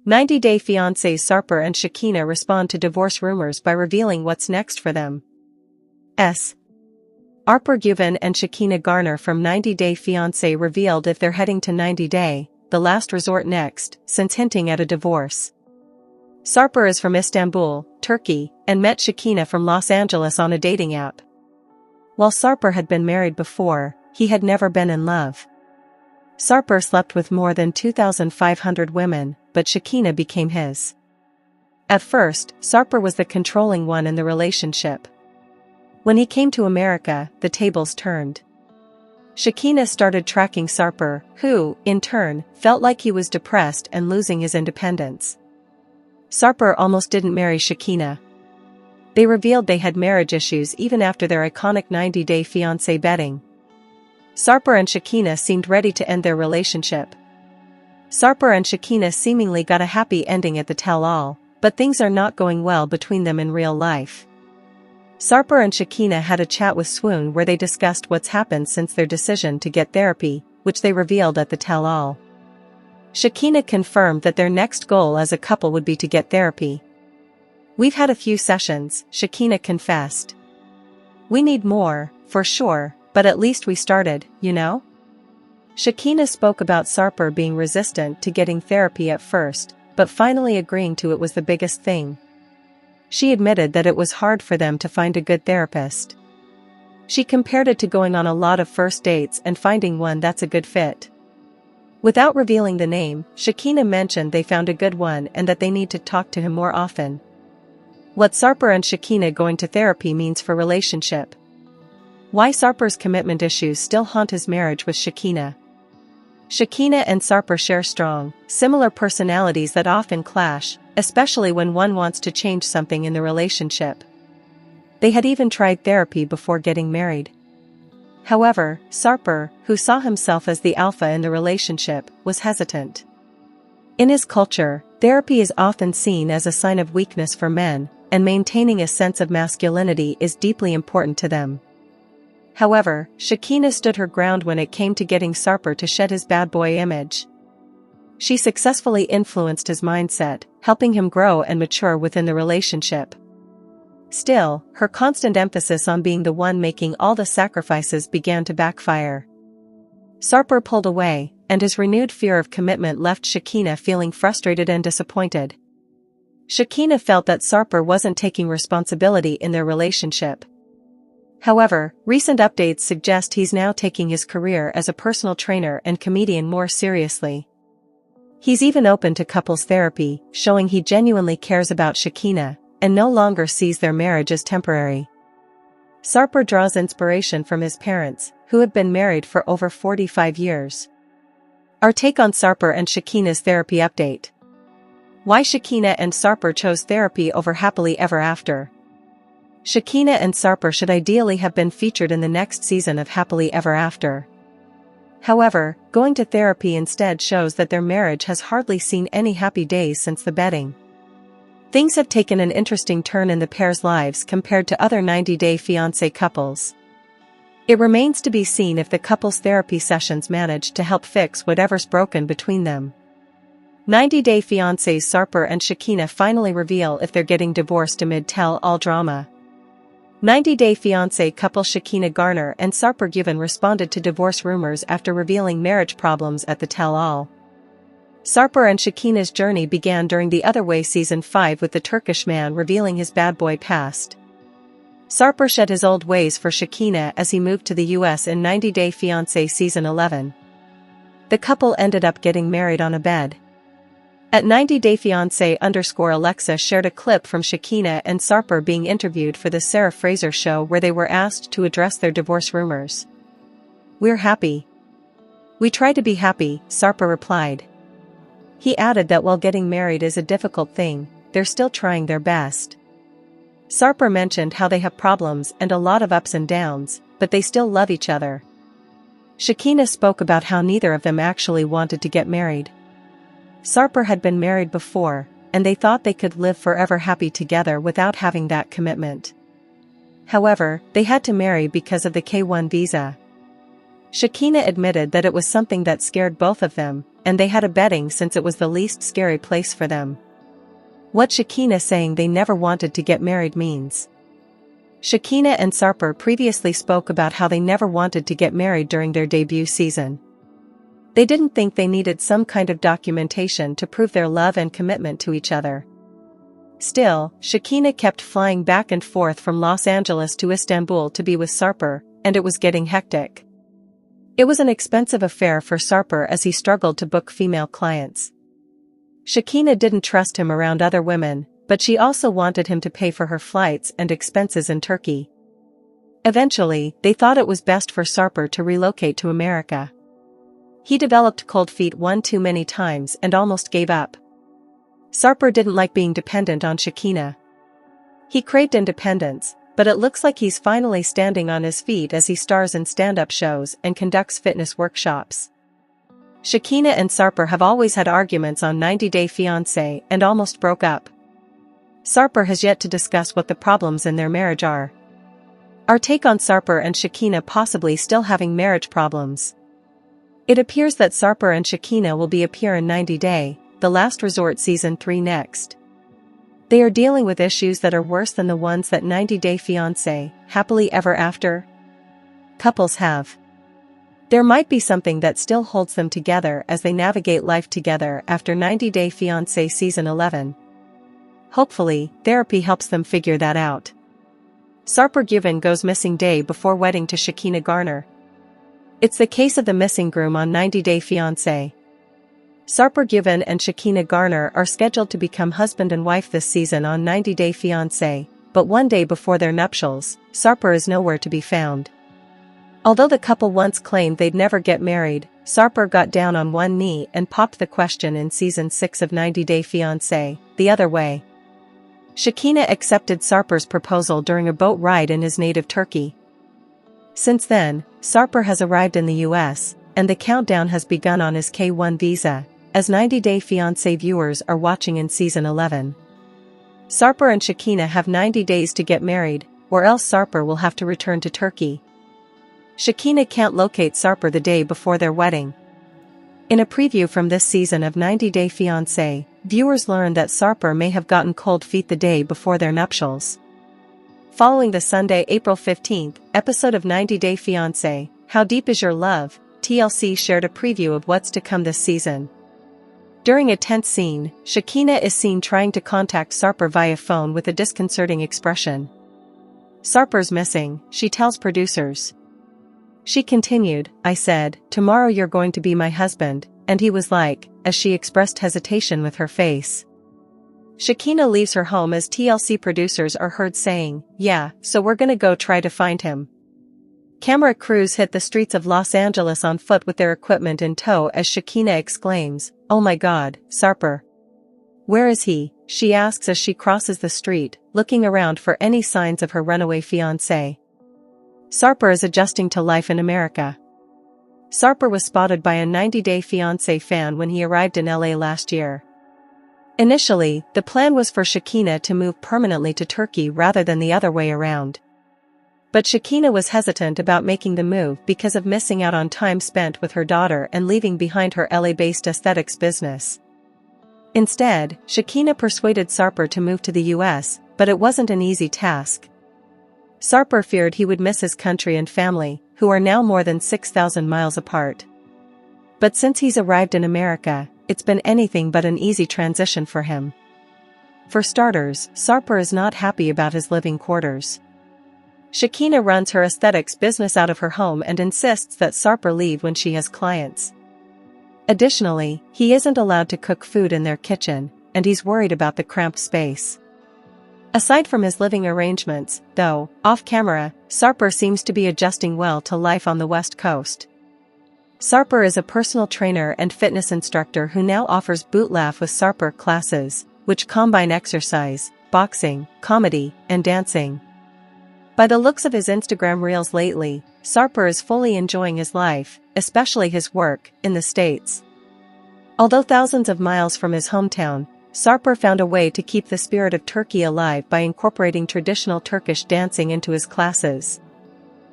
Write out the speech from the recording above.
90-day fiancés Sarper and Shekinah respond to divorce rumors by revealing what's next for them. Sarper Guven and Shekinah Garner from 90-day Fiancé revealed if they're heading to 90-day, the last resort next, since hinting at a divorce. Sarper is from Istanbul, Turkey, and met Shekinah from Los Angeles on a dating app. While Sarper had been married before, he had never been in love. Sarper slept with more than 2,500 women, but Shekinah became his. At first, Sarper was the controlling one in the relationship. When he came to America, the tables turned. Shekinah started tracking Sarper, who, in turn, felt like he was depressed and losing his independence. Sarper almost didn't marry Shekinah. They revealed they had marriage issues even after their iconic 90-day fiancé betting. Sarper and Shekinah seemed ready to end their relationship. Sarper and Shekinah seemingly got a happy ending at the tell-all, but things are not going well between them in real life. Sarper and Shekinah had a chat with Swoon where they discussed what's happened since their decision to get therapy, which they revealed at the tell-all. Shekinah confirmed that their next goal as a couple would be to get therapy. "We've had a few sessions," Shekinah confessed. "We need more, for sure, but at least we started, you know?" Shekinah spoke about Sarper being resistant to getting therapy at first, but finally agreeing to it was the biggest thing. She admitted that it was hard for them to find a good therapist. She compared it to going on a lot of first dates and finding one that's a good fit. Without revealing the name, Shekinah mentioned they found a good one and that they need to talk to him more often. What Sarper and Shekinah going to therapy means for relationship. Why Sarper's commitment issues still haunt his marriage with Shekinah. Shekinah and Sarper share strong, similar personalities that often clash, especially when one wants to change something in the relationship. They had even tried therapy before getting married. However, Sarper, who saw himself as the alpha in the relationship, was hesitant. In his culture, therapy is often seen as a sign of weakness for men, and maintaining a sense of masculinity is deeply important to them. However, Shekinah stood her ground when it came to getting Sarper to shed his bad boy image. She successfully influenced his mindset, helping him grow and mature within the relationship. Still, her constant emphasis on being the one making all the sacrifices began to backfire. Sarper pulled away, and his renewed fear of commitment left Shekinah feeling frustrated and disappointed. Shekinah felt that Sarper wasn't taking responsibility in their relationship. However, recent updates suggest he's now taking his career as a personal trainer and comedian more seriously. He's even open to couples therapy, showing he genuinely cares about Shekinah, and no longer sees their marriage as temporary. Sarper draws inspiration from his parents, who have been married for over 45 years. Our take on Sarper and Shekinah's therapy update. Why Shekinah and Sarper chose therapy over happily ever after. Shekinah and Sarper should ideally have been featured in the next season of Happily Ever After. However, going to therapy instead shows that their marriage has hardly seen any happy days since the betting. Things have taken an interesting turn in the pair's lives compared to other 90-day fiancé couples. It remains to be seen if the couple's therapy sessions manage to help fix whatever's broken between them. 90-day fiancés Sarper and Shekinah finally reveal if they're getting divorced amid tell-all drama. 90-day fiancé couple Shekinah Garner and Sarper Guven responded to divorce rumors after revealing marriage problems at the tell-all. Sarper and Shekinah's journey began during The Other Way Season 5 with the Turkish man revealing his bad boy past. Sarper shed his old ways for Shekinah as he moved to the US in 90-day Fiancé Season 11. The couple ended up getting married on a bed. At 90-day Fiancé _Alexa shared a clip from Shekinah and Sarper being interviewed for the Sarah Fraser show where they were asked to address their divorce rumors. "We're happy. We try to be happy," Sarper replied. He added that while getting married is a difficult thing, they're still trying their best. Sarper mentioned how they have problems and a lot of ups and downs, but they still love each other. Shekinah spoke about how neither of them actually wanted to get married. Sarper had been married before, and they thought they could live forever happy together without having that commitment. However, they had to marry because of the K-1 visa. Shekina admitted that it was something that scared both of them, and they had a betting since it was the least scary place for them. What Shekina saying they never wanted to get married means. Shekina and Sarper previously spoke about how they never wanted to get married during their debut season. They didn't think they needed some kind of documentation to prove their love and commitment to each other. Still, Shekina kept flying back and forth from Los Angeles to Istanbul to be with Sarper, and it was getting hectic. It was an expensive affair for Sarper as he struggled to book female clients. Shekina didn't trust him around other women, but she also wanted him to pay for her flights and expenses in Turkey. Eventually, they thought it was best for Sarper to relocate to America. He developed cold feet one too many times and almost gave up. Sarper didn't like being dependent on Shekina. He craved independence, but it looks like he's finally standing on his feet as he stars in stand-up shows and conducts fitness workshops. Shekina and Sarper have always had arguments on 90 Day Fiancé and almost broke up. Sarper has yet to discuss what the problems in their marriage are. Our take on Sarper and Shekina possibly still having marriage problems. It appears that Sarper and Shekina will appear in 90 Day, the Last Resort Season 3 next. They are dealing with issues that are worse than the ones that 90 Day Fiancé, Happily Ever After couples have. There might be something that still holds them together as they navigate life together after 90 Day Fiancé Season 11. Hopefully, therapy helps them figure that out. Sarper Given goes missing day before wedding to Shekina Garner. It's the case of the missing groom on 90 Day Fiancé. Sarper Given and Shekina Garner are scheduled to become husband and wife this season on 90 Day Fiancé, but one day before their nuptials, Sarper is nowhere to be found. Although the couple once claimed they'd never get married, Sarper got down on one knee and popped the question in Season 6 of 90 Day Fiancé, the other way. Shekina accepted Sarper's proposal during a boat ride in his native Turkey. Since then, Sarper has arrived in the US, and the countdown has begun on his K-1 visa, as 90 Day Fiancé viewers are watching in Season 11. Sarper and Shekina have 90 days to get married, or else Sarper will have to return to Turkey. Shekina can't locate Sarper the day before their wedding. In a preview from this season of 90 Day Fiancé, viewers learned that Sarper may have gotten cold feet the day before their nuptials. Following the Sunday, April 15th, episode of 90 Day Fiancé, How Deep Is Your Love?, TLC shared a preview of what's to come this season. During a tense scene, Shekina is seen trying to contact Sarper via phone with a disconcerting expression. "Sarper's missing," she tells producers. She continued, "I said, tomorrow you're going to be my husband," and he was like, as she expressed hesitation with her face. Shekina leaves her home as TLC producers are heard saying, "Yeah, so we're gonna go try to find him." Camera crews hit the streets of Los Angeles on foot with their equipment in tow as Shekina exclaims, "Oh my God, Sarper. Where is he?" she asks as she crosses the street, looking around for any signs of her runaway fiancé. Sarper is adjusting to life in America. Sarper was spotted by a 90 Day Fiancé fan when he arrived in LA last year. Initially, the plan was for Shekina to move permanently to Turkey rather than the other way around. But Shekina was hesitant about making the move because of missing out on time spent with her daughter and leaving behind her LA-based aesthetics business. Instead, Shekina persuaded Sarper to move to the US, but it wasn't an easy task. Sarper feared he would miss his country and family, who are now more than 6,000 miles apart. But since he's arrived in America, it's been anything but an easy transition for him. For starters, Sarper is not happy about his living quarters. Shekina runs her aesthetics business out of her home and insists that Sarper leave when she has clients. Additionally, he isn't allowed to cook food in their kitchen, and he's worried about the cramped space. Aside from his living arrangements, though, off-camera, Sarper seems to be adjusting well to life on the West Coast. Sarper is a personal trainer and fitness instructor who now offers Boot Laugh with Sarper classes, which combine exercise, boxing, comedy, and dancing. By the looks of his Instagram reels lately, Sarper is fully enjoying his life, especially his work, in the States. Although thousands of miles from his hometown, Sarper found a way to keep the spirit of Turkey alive by incorporating traditional Turkish dancing into his classes.